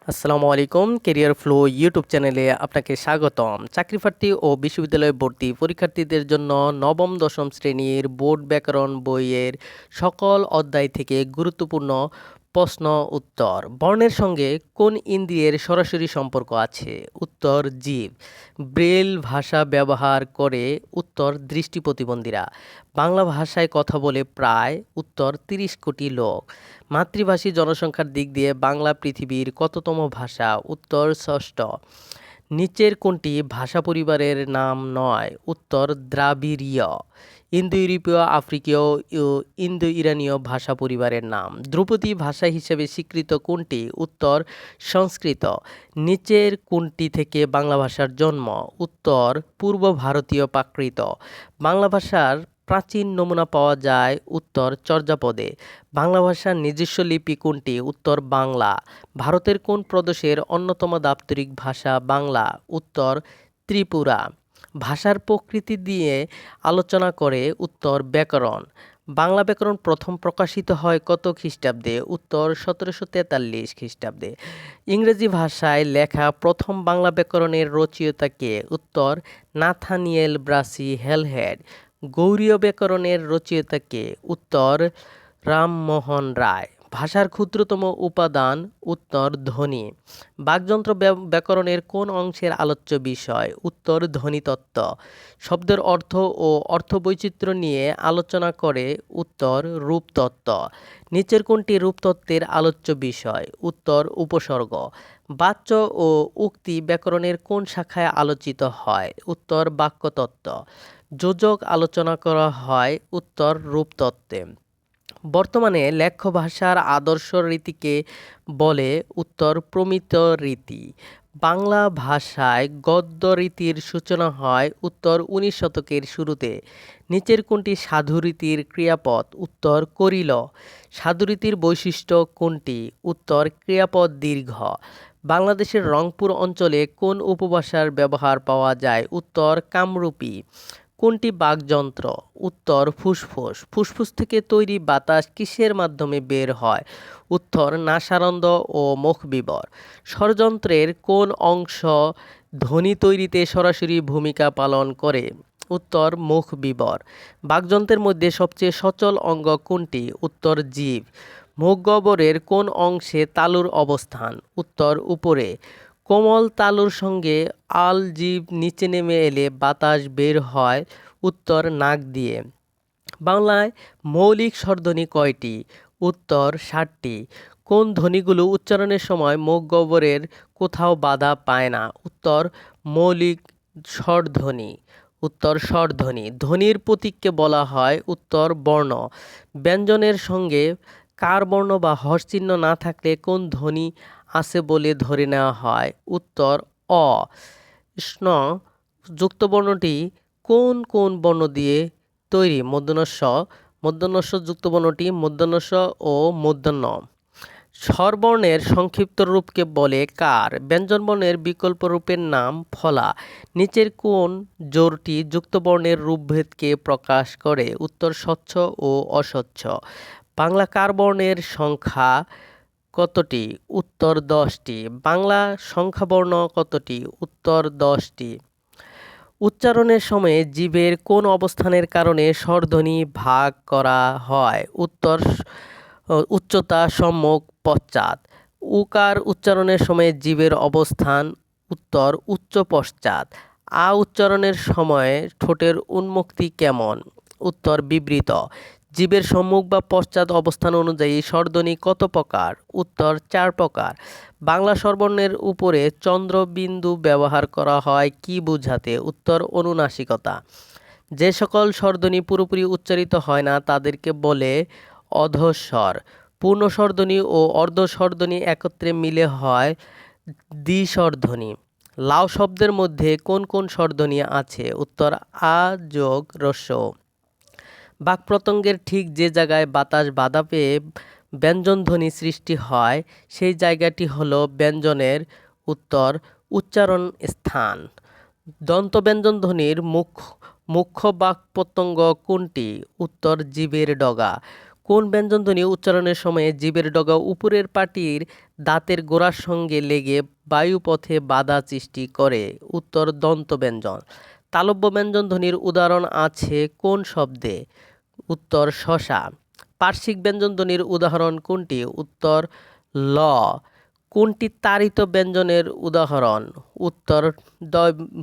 আসসালামু আলাইকুম। Career flow YouTube চ্যানেলে আপনাকে স্বাগতম। চাকরি প্রার্থী ও বিশ্ববিদ্যালয় ভর্তি পরীক্ষার্থীদের জন্য নবম দশম শ্রেণীর বোর্ড ব্যাকরণ বইয়ের সকল অধ্যায় থেকে গুরুত্বপূর্ণ প্রশ্ন উত্তর। বর্ণের সঙ্গে কোন ইন্দ্রিয়ের সরাসরি সম্পর্ক আছে? উত্তর জিভ। ব্রেল ভাষা ব্যবহার করে? উত্তর দৃষ্টি প্রতিবন্ধীরা। বাংলা ভাষায় কথা বলে প্রায়? উত্তর ৩০ কোটি লোক। মাতৃভাষী জনসংখ্যার দিক দিয়ে বাংলা পৃথিবীর কততম ভাষা? উত্তর ষষ্ঠ। নিচের কোনটি ভাষা পরিবারের নাম নয়? উত্তর দ্রাবিড়ীয়। ইন্দো ইউরোপীয়, আফ্রিকীয় ও ইন্দো ইরানীয় ভাষা পরিবারের নাম। ধ্রুপদী ভাষা হিসেবে স্বীকৃত কোনটি? উত্তর সংস্কৃত। নিচের কোনটি থেকে বাংলা ভাষার জন্ম? উত্তর পূর্ব ভারতীয় প্রাকৃত। বাংলা ভাষার প্রাচীন নমুনা পাওয়া যায়? উত্তর চর্যাপদে। বাংলা ভাষার নিজস্ব লিপি কোনটি? উত্তর বাংলা। ভারতের কোন প্রদেশের অন্যতম দাপ্তরিক ভাষা বাংলা? উত্তর ত্রিপুরা। ভাষার প্রকৃতি দিয়ে আলোচনা করে? উত্তর ব্যাকরণ। বাংলা ব্যাকরণ প্রথম প্রকাশিত হয় কত খ্রিস্টাব্দে? উত্তর ১৭৪৩ খ্রিস্টাব্দে। ইংরেজি ভাষায় লেখা প্রথম বাংলা ব্যাকরণের রচয়িতা কে? উত্তর নাথানিয়েল ব্রাসি হেলহেড। গৌড়ীয় ব্যাকরণের রচয়িতা কে? উত্তর রামমোহন রায়। ভাষার ক্ষুদ্রতম উপাদান? উত্তর ধ্বনি। বাকযন্ত্র ব্যাকরণের কোন অংশের আলোচ্য বিষয়? উত্তর ধ্বনিতত্ত্ব। শব্দের অর্থ ও অর্থবৈচিত্র্য নিয়ে আলোচনা করে? উত্তর রূপতত্ত্ব। নিচের কোনটি রূপতত্ত্বের আলোচ্য বিষয়? উত্তর উপসর্গ। বাচ্য ও উক্তি ব্যাকরণের কোন শাখায় আলোচিত হয়? উত্তর বাক্যতত্ত্ব। যোজক আলোচনা করা হয়? উত্তর রূপতত্ত্বে। বর্তমানে লেখ্য ভাষার আদর্শ রীতিকে বলে? উত্তর প্রমিত রীতি। বাংলা ভাষায় গদ্য রীতির সূচনা হয়? উত্তর ১৯ শতকের শুরুতে। নিচের কোনটি সাধুরীতির ক্রিয়াপদ? উত্তর করিল। সাধুরীতির বৈশিষ্ট্য কোনটি? উত্তর ক্রিয়াপদ দীর্ঘ। বাংলাদেশের রংপুর অঞ্চলে কোন উপভাষার ব্যবহার পাওয়া যায়? উত্তর কামরূপী। কোনটি বাকযন্ত্র? উত্তর ফুসফুস। ফুসফুস থেকে তৈরি বাতাস কিসের মাধ্যমে বের হয়? উত্তর নাসারন্ধ্র ও মুখবিবর। স্বরযন্ত্রের কোন অংশ ধ্বনি তৈরিতে সরাসরি ভূমিকা পালন করে? উত্তর মুখবিবর। বাকযন্ত্রের মধ্যে সবচেয়ে সচল অঙ্গ কোনটি? উত্তর জিভ। মুখ গহ্বরের কোন অংশে তালুর অবস্থান? উত্তর উপরে। কোমল তালুর সঙ্গে আল জিভ নিচে নেমে এলে বাতাস বের হয়? উত্তর নাক দিয়ে। বাংলায় মৌলিক স্বরধ্বনি কয়টি? উত্তর ৬০টি। কোন ধ্বনিগুলো উচ্চারণের সময় মুখ গহ্বরের কোথাও বাধা পায় না? উত্তর মৌলিক স্বরধ্বনি। উত্তর স্বরধ্বনি। ধ্বনির প্রতীককে বলা হয়? উত্তর বর্ণ। ব্যঞ্জনের সঙ্গে কার বর্ণ বা হর্ষচিহ্ন না থাকলে কোন ধ্বনি আছে বলে ধরে নেওয়া হয়? উত্তর অ। ষ্ণ যুক্ত বর্ণটি কোন কোন বর্ণ দিয়ে তৈরি? মূর্ধন্য ষ যুক্ত বর্ণটি মূর্ধন্য ষ ও মূর্ধন্য। স্বরবর্ণের সংক্ষিপ্ত রূপকে বলে কার? ব্যঞ্জনবর্ণের বিকল্প রূপের নাম ফলা। নিচের কোন জোড়টি যুক্তবর্ণের রূপভেদকে প্রকাশ করে? উত্তর স্বচ্ছ ও অস্বচ্ছ। বাংলা কার বর্ণের সংখ্যা কতটি? উত্তর ১০টি। বাংলা সংখ্যাবর্ণ কতটি? উত্তর ১০টি। উচ্চারণের সময়ে জিভের কোন অবস্থানের কারণে স্বরধ্বনি ভাগ করা হয়? উত্তর উচ্চতা, সম্মুখ, পশ্চাৎ। উকার উচ্চারণের সময়ে জিভের অবস্থান? উত্তর উচ্চ পশ্চাৎ। আ উচ্চারণের সময়ে ঠোঁটের উন্মুক্তি কেমন? উত্তর বিবৃত। জিভের সম্মুখ বা পশ্চাৎ অবস্থান অনুযায়ী স্বরধ্বনি কত প্রকার? উত্তর ৪ প্রকার। বাংলা স্বরবর্ণের উপরে চন্দ্রবিন্দু ব্যবহার করা হয় কি বোঝাতে? উত্তর অনুনাসিকতা। যে সকল স্বরধ্বনি পুরোপুরি উচ্চারিত হয় না তাদেরকে বলে অধঃস্বর। পূর্ণ স্বরধ্বনি ও অর্ধ স্বরধ্বনি একত্রে মিলে হয় দ্বিস্বরধ্বনি। লাউ শব্দের মধ্যে কোন কোন স্বরধ্বনি আছে? উত্তর আ যোগ হ্রস্ব ও। বাকপ্রত্যঙ্গের ঠিক যে জায়গায় বাতাস বাধা পেয়ে ব্যঞ্জনধ্বনি সৃষ্টি হয় সেই জায়গাটি হলো ব্যঞ্জনের? উত্তর উচ্চারণ স্থান। দন্তব্যঞ্জন ধ্বনির মুখ্য বাকপ্রত্যঙ্গ কোনটি? উত্তর জিভের ডগা। কোন ব্যঞ্জনধ্বনি উচ্চারণের সময়ে জিভের ডগা উপরের পাটির দাঁতের গোড়ার সঙ্গে লেগে বায়ুপথে বাধা সৃষ্টি করে? উত্তর দন্তব্যঞ্জন। তালব্য ব্যঞ্জনধ্বনির উদাহরণ আছে কোন শব্দে? উত্তর শশা। পার্শ্বিক ব্যঞ্জনধ্বনির উদাহরণ কোনটি? উত্তর ল। কোনটি তাড়িত ব্যঞ্জনের উদাহরণ? উত্তর ড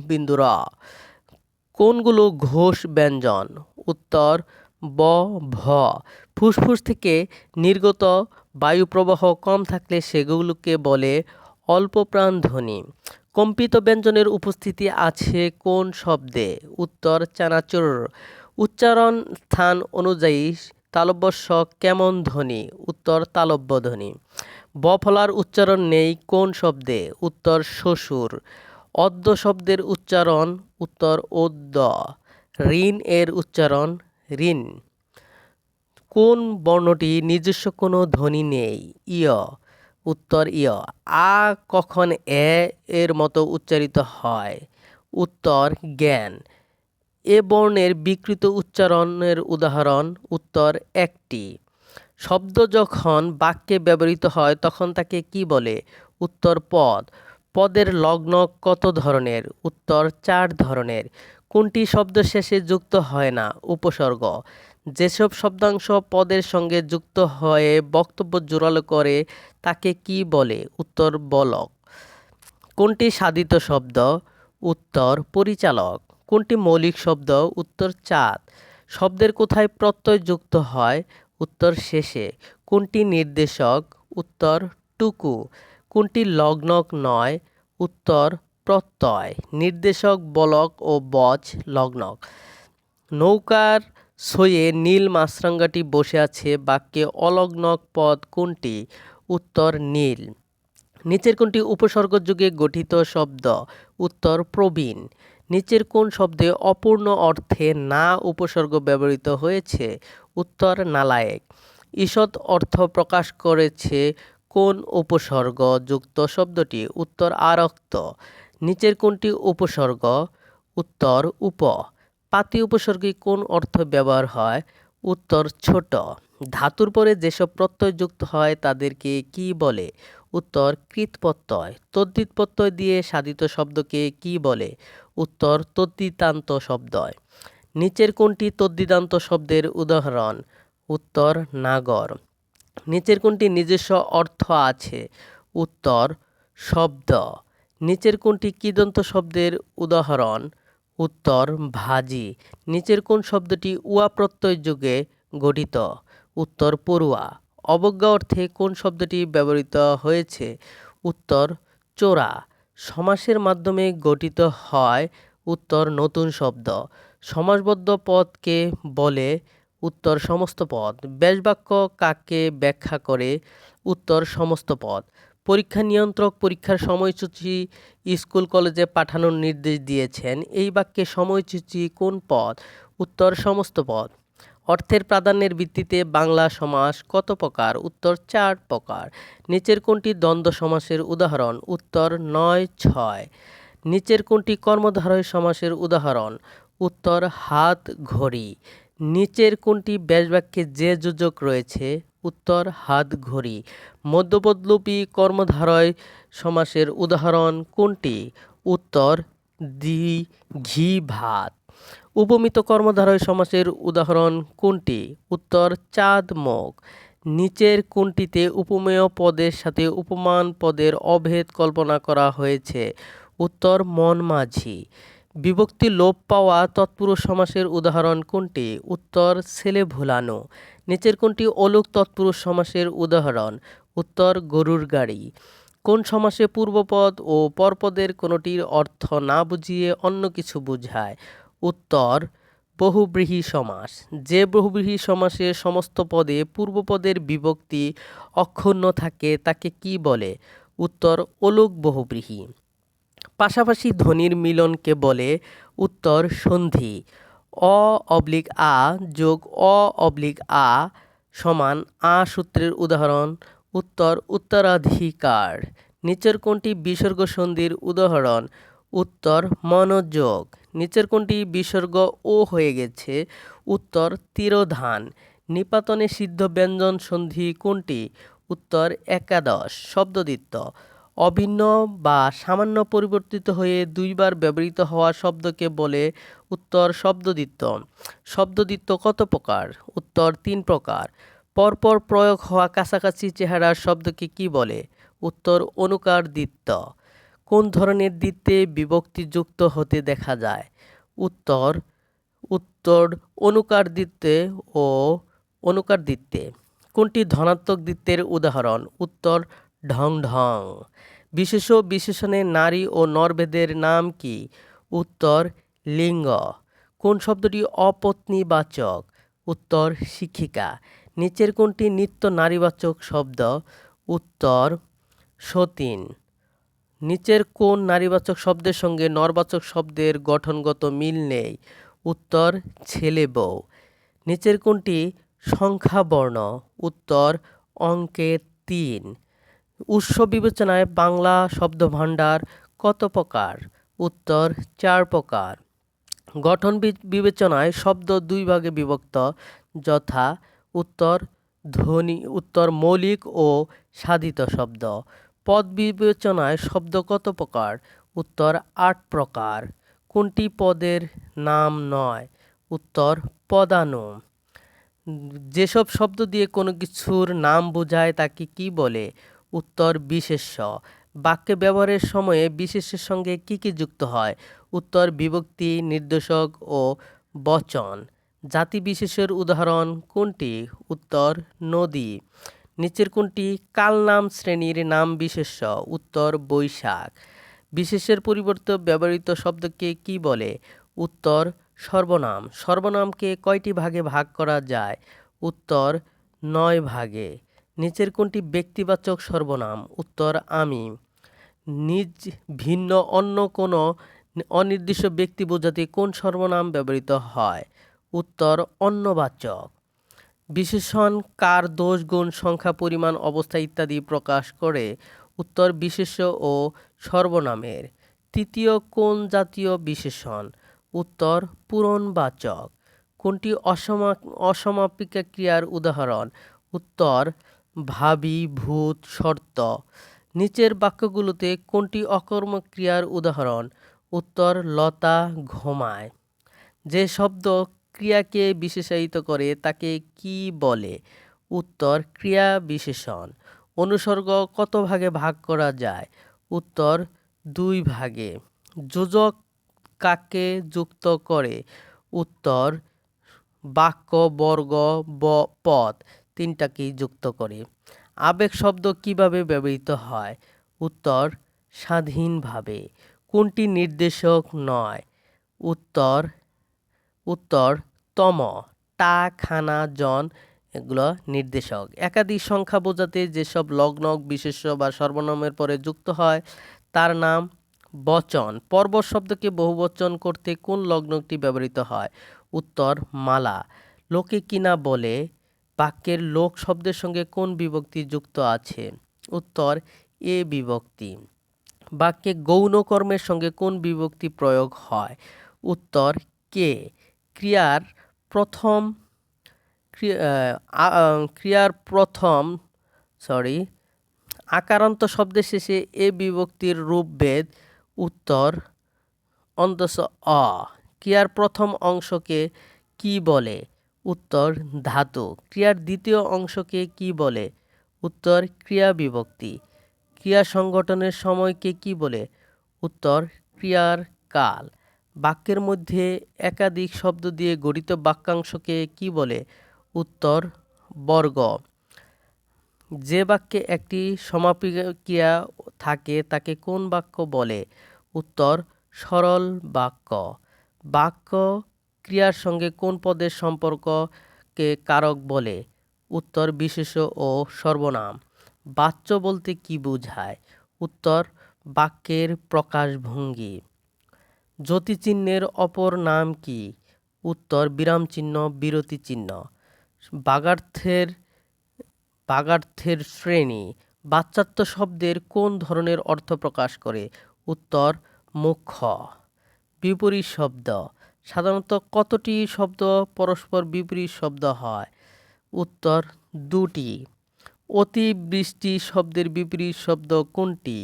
বিন্দু র। কোনগুলো ঘোষ ব্যঞ্জন? উত্তর ব ভ। ফুসফুস থেকে নির্গত বায়ুপ্রবাহ কম থাকলে সেগুলোকে বলে অল্পপ্রাণ ধ্বনি। কম্পিত ব্যঞ্জনের উপস্থিতি আছে কোন শব্দে? উত্তর চানাচুর। উচ্চারণ স্থান অনুযায়ী তালব্য শ কেমন ধ্বনি? উত্তর তালব্য ধ্বনি। ব ফলার উচ্চারণ নেই কোন শব্দে? উত্তর শ্বশুর। অদ্য শব্দের উচ্চারণ? উত্তর ওদ্য। ঋণ এর উচ্চারণ? ঋণ। কোন বর্ণটি নিজস্ব কোনো ধ্বনি নেই? ইয়। উত্তর ইয়। আ কখন এ এর মতো উচ্চারিত হয়? উত্তর জ্ঞান। এ বর্ণের বিকৃত উচ্চারণের উদাহরণ? উত্তর একটি। শব্দ যখন বাক্যে ব্যবহৃত হয় তখন তাকে কি বলে? উত্তর পদ। পদের লগ্ন কত ধরনের? উত্তর 4 ধরনের। কোনটি শব্দ শেষে যুক্ত হয় না? উপসর্গ। যেসব শব্দাংশ পদের সঙ্গে যুক্ত হয়ে বক্তব্য জোরালো করে তাকে কি বলে? উত্তর বলক। কোনটি সাধিত শব্দ? উত্তর পরিচালক। কোনটি মৌলিক শব্দ? উত্তর চাঁদ। শব্দের কোথায় প্রত্যয় যুক্ত হয়? উত্তর শেষে। কোনটি নির্দেশক? উত্তর টুকু। কোনটি লগ্নক নয়? উত্তর প্রত্যয়। নির্দেশক বলক ও বচ লগ্নক। নৌকার সইয়ে নীল মাছরাঙাটি বসে আছে বাক্যে অলগ্নক পদ কোনটি? উত্তর নীল। নিচের কোনটি উপসর্গ যুগে গঠিত শব্দ? উত্তর প্রবীণ। নিচের কোন শব্দে অপূর্ণ অর্থে না উপসর্গ ব্যবহৃত হয়েছে? উত্তর নালায়েক। ঈষৎ অর্থ প্রকাশ করেছে কোন উপসর্গ যুক্ত শব্দটি? উত্তর আরক্ত। নিচের কোনটি উপসর্গ? উত্তর উপ। পাতি উপসর্গে কোন অর্থ ব্যবহার হয়? উত্তর ছোট। ধাতুর পরে যেসব প্রত্যয় যুক্ত হয় তাদেরকে কি বলে? উত্তর কৃৎপ্রত্যয়। তদ্ধিত প্রত্যয় দিয়ে সাধিত শব্দকে কি বলে? উত্তর তদ্ধিতান্ত শব্দ। নিচের কোনটি তদ্ধিতান্ত শব্দের উদাহরণ? উত্তর নাগর। নিচের কোনটি নিজস্ব অর্থ আছে? উত্তর শব্দ। নিচের কোনটি কৃদন্ত শব্দের উদাহরণ? উত্তর ভাজি। নিচের কোন শব্দটি উয়া প্রত্যয় যুগে গঠিত? উত্তর পড়ুয়া। অবজ্ঞা অর্থে কোন শব্দটি ব্যবহৃত হয়েছে? উত্তর চোরা। সমাসের মাধ্যমে গঠিত হয়? উত্তর নতুন শব্দ। সমাসবদ্ধ পদকে বলে? উত্তর সমস্ত পদ। ব্যাসবাক্য কাকে ব্যাখ্যা করে? উত্তর সমস্ত পদ। পরীক্ষা নিয়ন্ত্রক পরীক্ষার সময়সূচি স্কুল কলেজে পাঠানোর নির্দেশ দিয়েছেন। এই বাক্যে সময়সূচি কোন পদ? উত্তর সমস্ত পদ। অর্থের প্রাধান্যের ভিত্তিতে বাংলা সমাস কত প্রকার? উত্তর 4 প্রকার। নিচের কোনটি দ্বন্দ্ব সমাসের উদাহরণ? উত্তর 9, 6। নিচের কোনটি কর্মধারয় সমাসের উদাহরণ? উত্তর হাত ঘড়ি। নিচের কোনটি ব্যাসবাক্যে যে যোজক রয়েছে? উত্তর হাত ঘড়ি। মধ্যপদলোপী কর্মধারয় সমাসের উদাহরণ কোনটি? উত্তর ঘি ভাত। উপমিত কর্মধারয় সমাসের উদাহরণ কোনটি? উত্তর চাঁদ মুখ। নিচের কোনটিতে উপমেয় পদের সাথে উপমান পদের অভেদ কল্পনা করা হয়েছে? উত্তর মন মাঝি। বিভক্তি লোপ পাওয়া তৎপুরুষ সমাসের উদাহরণ কোনটি? উত্তর ছেলে ভুলানো। নিচের কোনটি অলোক তৎপুরুষ সমাসের উদাহরণ? উত্তর গরুর গাড়ি। কোন সমাসে পূর্বপদ ও পরপদের কোনটির অর্থ না বুঝিয়ে অন্য কিছু বোঝায়? উত্তর বহুব্রীহি সমাস। যে বহুব্রীহি সমাসে সমস্ত পদে পূর্বপদের বিভক্তি অক্ষুণ্ণ থাকে তাকে কি বলে? উত্তর অলোক বহুব্রীহি। পাশাপাশি ধ্বনির মিলনকে বলে? উত্তর সন্ধি। অ অবলিক আ যোগ অ অবলিক আ সমান আ সূত্রের উদাহরণ? উত্তর উত্তরাধিকার। নিচের কোনটি বিসর্গ সন্ধির উদাহরণ? উত্তর মনোযোগ। নিচের কোনটি বিসর্গ ও হয়ে গেছে? উত্তর তিরোধান। নিপাতনে সিদ্ধ ব্যঞ্জন সন্ধি কোনটি? উত্তর একাদশ। শব্দদ্বিত্ব অভিন্ন বা সামান্য পরিবর্তিত হয়ে দুইবার ব্যবহৃত হওয়া শব্দকে বলে? উত্তর শব্দদ্বিত্ব। শব্দদ্বিত্ব কত প্রকার? উত্তর 3 প্রকার। পরপর প্রয়োগ হওয়া কাছাকাছি চেহারার শব্দকে কি বলে? উত্তর অনুকার দ্বিত্ব। কোন ধরনের দ্বিত্বে বিভক্তি যুক্ত হতে দেখা যায়? উত্তর উত্তর অনুকার দ্বিত্বে ও অনুকার দ্বিত্বে। কোনটি ধনাত্মক দ্বিত্বের উদাহরণ? উত্তর ঢং ঢং। বিশেষ্য বিশেষণে নারী ও নরভেদের নাম কি? উত্তর লিঙ্গ। কোন শব্দটি অপত্নীবাচক? উত্তর শিক্ষিকা। নিচের কোনটি নিত্য নারীবাচক শব্দ? উত্তর সতীন। নিচের কোন নারীবাচক শব্দের সঙ্গে নরবাচক শব্দের গঠনগত মিল নেই? উত্তর ছেলে বউ। নিচের কোনটি সংখ্যাবর্ণ? উত্তর অঙ্কের 3। উৎস বিবেচনায় বাংলা শব্দভাণ্ডার কত প্রকার? উত্তর 4 প্রকার। গঠন বিবেচনায় শব্দ দুই ভাগে বিভক্ত, যথা উত্তর মৌলিক ও সাধিত শব্দ। পদ বিবেচনায় শব্দ কত প্রকার? উত্তর 8 প্রকার। কোনটি পদের নাম নয়? উত্তর পদানুম। যেসব শব্দ দিয়ে কোনো কিছুর নাম বোঝায় তাকে কি বলে? উত্তর বিশেষ্য। বাক্যে ব্যবহারের সময়ে বিশেষ্যের সঙ্গে কি কি যুক্ত হয়? উত্তর বিভক্তি, নির্দেশক ও বচন। জাতি বিশেষের উদাহরণ কোনটি? উত্তর নদী। নিচের কোনটি কালনাম শ্রেণীর নাম বিশেষ্য? উত্তর বৈশাখ। বিশেষের পরিবর্তে ব্যবহৃত শব্দকে কি বলে? উত্তর সর্বনাম। সর্বনামকে কয়টি ভাগে ভাগ করা যায়? উত্তর 9 ভাগে। নিচের কোনটি ব্যক্তিবাচক সর্বনাম? উত্তর আমি। নিজ ভিন্ন অন্য কোনো অনির্দিষ্ট ব্যক্তি বোঝাতে কোন সর্বনাম ব্যবহৃত হয়? উত্তর অন্যবাচক। বিশেষণ কার দোষ গুণ সংখ্যা পরিমাণ অবস্থা ইত্যাদি প্রকাশ করে? উত্তর বিশেষ্য ও সর্বনামের। তৃতীয় কোন জাতীয় বিশেষণ? উত্তর পূরণবাচক। কোনটি অসমাপিকা ক্রিয়ার উদাহরণ? উত্তর ভাবি, ভূত, শর্ত। নিচের বাক্যগুলোতে কোনটি অকর্মক ক্রিয়ার উদাহরণ? উত্তর লতা ঘুমায়। যে শব্দ ক্রিয়াকে বিশেষায়িত করে তাকে কি বলে? উত্তর ক্রিয়া বিশেষণ। অনুসর্গ কত ভাগে ভাগ করা যায়? উত্তর 2 ভাগে। যোজক কাকে যুক্ত করে? উত্তর বাক্য, বর্গ, পদ তিনটাকেই যুক্ত করে। আবেগ শব্দ কিভাবে ব্যবহৃত হয়? উত্তর স্বাধীনভাবে। কোনটি নির্দেশক নয়? উত্তর তম। টা, খানা, জন এগুলো নির্দেশক। একাধিক সংখ্যা বোঝাতে যেসব লগ্ন বিশেষ্য বা সর্বনামের পরে যুক্ত হয় তার নাম বচন। পর্বত শব্দকে বহুবচন করতে কোন লগ্নটি ব্যবহৃত হয়? উত্তর মালা। লোকে কিনা বলে বাক্যের লোক শব্দের সঙ্গে কোন বিভক্তি যুক্ত আছে? উত্তর এ বিভক্তি। বাক্যে গৌণ কর্মের সঙ্গে কোন বিভক্তি প্রয়োগ হয়? উত্তর কে। ক্রিয়ার প্রথম আকারান্ত শব্দের শেষে এ বিভক্তির রূপভেদ? উত্তর অন্তস অ। ক্রিয়ার প্রথম অংশকে কি বলে? উত্তর ধাতু। ক্রিয়ার দ্বিতীয় অংশকে কি বলে? উত্তর ক্রিয়া বিভক্তি। ক্রিয়া সংগঠনের সময়কে কি বলে? উত্তর ক্রিয়ার কাল। বাক্যের মধ্যে একাধিক শব্দ দিয়ে গঠিত বাক্যাংশকে কি বলে? উত্তর বর্গ। যে বাক্যে একটি সমাপিকা ক্রিয়া থাকে তাকে কোন বাক্য বলে? উত্তর সরল বাক্য। বাক্য ক্রিয়ার সঙ্গে কোন পদের সম্পর্ককে কারক বলে? উত্তর বিশেষ্য ও সর্বনাম। বাচ্য বলতে কি বোঝায়? উত্তর বাক্যের প্রকাশভঙ্গি। যতিচিহ্নের অপর নাম কি? উত্তর বিরামচিহ্ন, বিরতি চিহ্ন। বাগার্থের শ্রেণী। বাচ্যার্থ শব্দের কোন ধরনের অর্থ প্রকাশ করে? উত্তর মুখ্য। বিপরীত শব্দ। সাধারণত কতটি শব্দ পরস্পর বিপরীত শব্দ হয়? উত্তর 2টি। অতিবৃষ্টি শব্দের বিপরীত শব্দ কোনটি?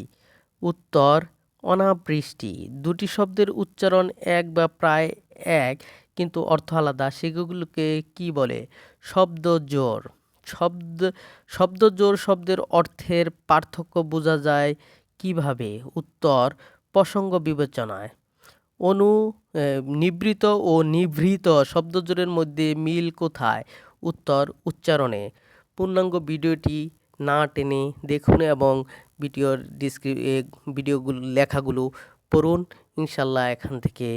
উত্তর অনাবৃষ্টি। দুটি শব্দের উচ্চারণ এক বা প্রায় এক কিন্তু অর্থ আলাদা, সেগুলোকে কি বলে? শব্দজোড়। শব্দ শব্দজোড় শব্দের অর্থের পার্থক্য বোঝা যায় কিভাবে? উত্তর প্রসঙ্গ বিবেচনায়। অনু নিবৃত ও নিভৃত শব্দজোড়ের মধ্যে মিল কোথায়? উত্তর উচ্চারণে। পূর্ণাঙ্গ ভিডিওটি না টেনে দেখুন এবং ভিডিওগুলো লেখাগুলো পড়ুন। ইনশাল্লাহ এখান থেকে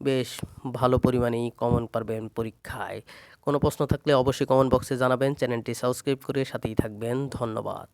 বেশ ভালো পরিমাণেই কমন পারবেন পরীক্ষায়। কোনো প্রশ্ন থাকলে অবশ্যই কমেন্ট বক্সে জানাবেন। চ্যানেলটি সাবস্ক্রাইব করে সাথেই থাকবেন। ধন্যবাদ।